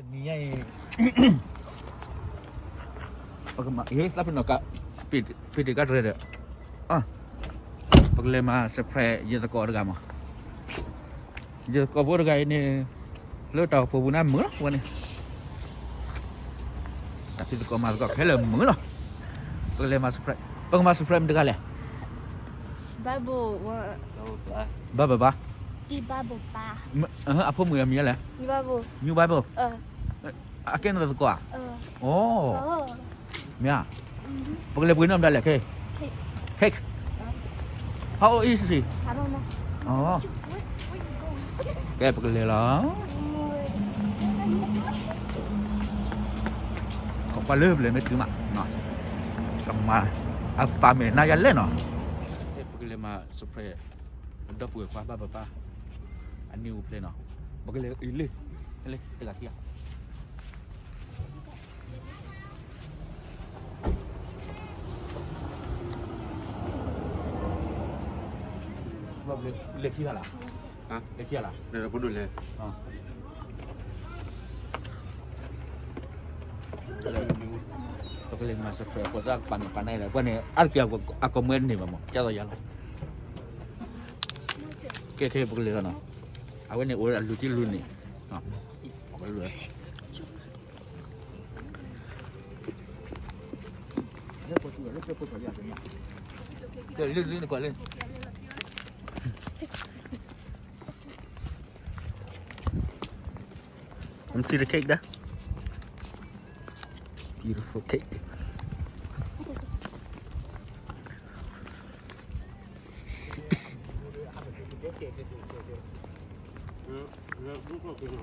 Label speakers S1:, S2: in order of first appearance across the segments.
S1: Ni ai. Pagma, tapi nak pit dekat ada. Paglema spray je tak ada gamma. Je cover guy ini lo tahu pembunuhan mula bukan ni. Tapi tu kau masuk helm mula. Paglema spray. Pagma spray dekat le.
S2: Bible
S1: Ba.
S2: di Bible pa.
S1: Apa mu yang lah?
S2: Di Bible.
S1: New Bible. Akan ada tu kau. Oh. Mia. Paglema berenam dah le ke? Cake. How old is she?
S2: I don't know.
S1: Oh. Kaya paglila lang. Kau pala boleh nak terima. Kama apa me na yalle no. Kaya paglima spray. Dah puai pa. Aniu play no. Paglila ile. Ile dekat dia. Boleh kira lah. Boleh kira lah.
S3: Dah pun dulu.
S1: Boleh masuk ke kota pandai lah. Kau ni, arkia aku main ni mama. Jatuh jalan. Kita boleh kan? Aku ni orang lucu lu ni. Apa lu? Lu kau le.
S4: Let me see the cake there. Beautiful cake. Boleh.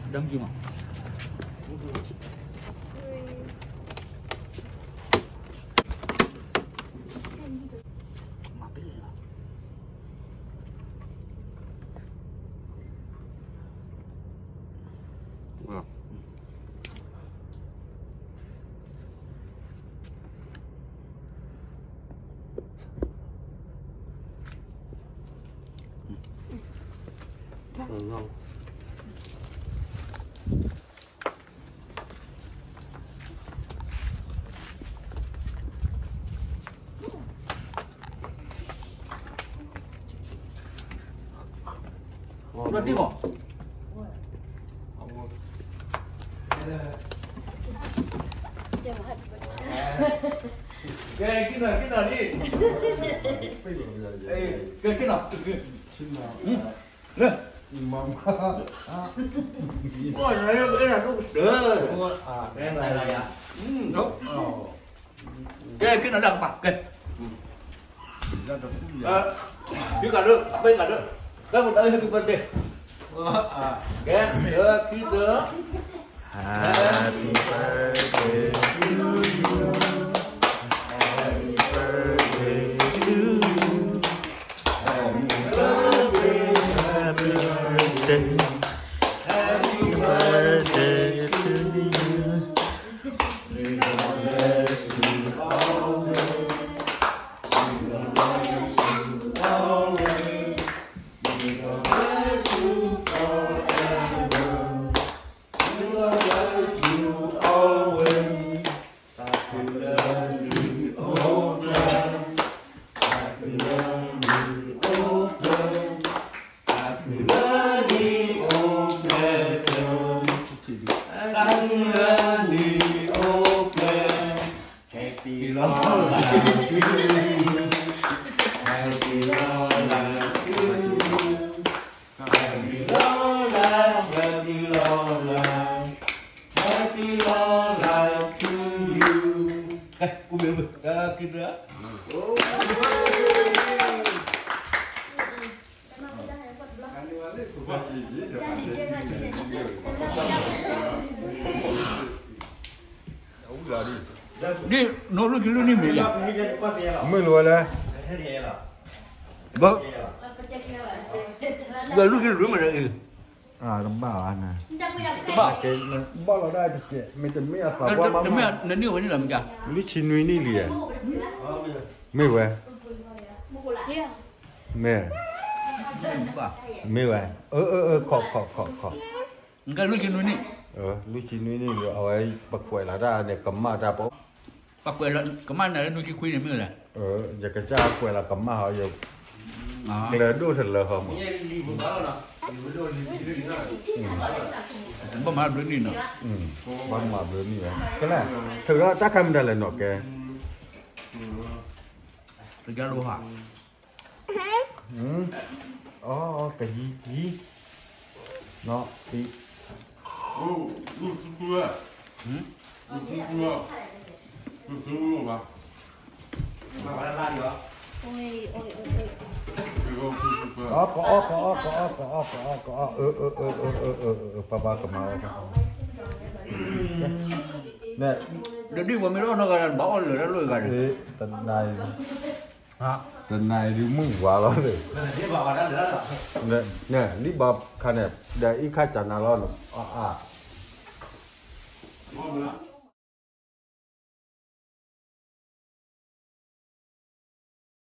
S1: Dang cuma.
S3: Ngon.
S1: Sudah tengok. Kita ni. Kita. Nah.
S3: Imam.
S1: Wah, saya benar tu. Benar lah ya. Đúng. Cái nó đang bạc kìa. Chứ cả được, bây cả được. Các một tay happy birthday. Cái nữa ký nữa.
S4: Happy birthday to you. Happy birthday to you. Happy birthday. Happy birthday. Happy birthday to you. May God bless you always. May God bless you always. May God bless you forever. May God bless you always. Happy birthday, oh God. Happy birthday, oh God. Happy birthday, oh blessed. Happy birthday, oh blessed. Happy long life to you. Happy long life to you. Happy long life, happy long life.
S1: นี่โน้ตลูกกินลูกนี่มีอ่ะ
S4: ไม่รู้เลย
S1: บ่เดี๋ยวลูกกินรู้มาเลย
S4: ลำบากนะ
S1: บ้า
S4: เกณฑ์บ้าเราได้ที่เกณฑ์ไม่จะไม่อาศัย
S1: แต่
S4: ว่ามา
S1: แต่ไม่ในนี่วันนี้เราไม่จ้ะ
S4: ลิชินุยนี่เลยไม่เว้ยไม่ไม่เว้ยขอ
S1: งั้นก็ลูกกินลูกนี่
S4: ลิชินุยนี่เลยเอาไว้ประกวดละได้เนี่ยกำมาได้ปะ
S1: ปักเปิดแล้วก็มันน่ะลูกกินคุยในมือแหละ
S4: อยากจะจ้าป่วยละกำมาเขาอยู่
S1: อ๋อ
S4: เลยดูเถอะเลยครับ
S1: บ่มาเรื่องนี้เนาะ
S4: บ้านมาเรื่องนี้ก็แหละเธอก็จะทำได้เลยเนาะแก
S1: ตัวแกรู้ฮะ
S4: แต่ยีเนาะปี
S3: ลูกตัวป่ะมาบ้านเหรอ
S4: ป้ากับมาเนี่ย
S1: เดี๋ยวนี้ว่าไม่รู้นะกันบอกเลยแล้วเลยกัน
S4: ตันนาย
S1: ฮะ
S4: ตันนายดูมึงว่าแล้วเลยเนี่ยรีบคันเนี่ยเดี๋ยวอีกข้าจันทร์แล้วอ่ะ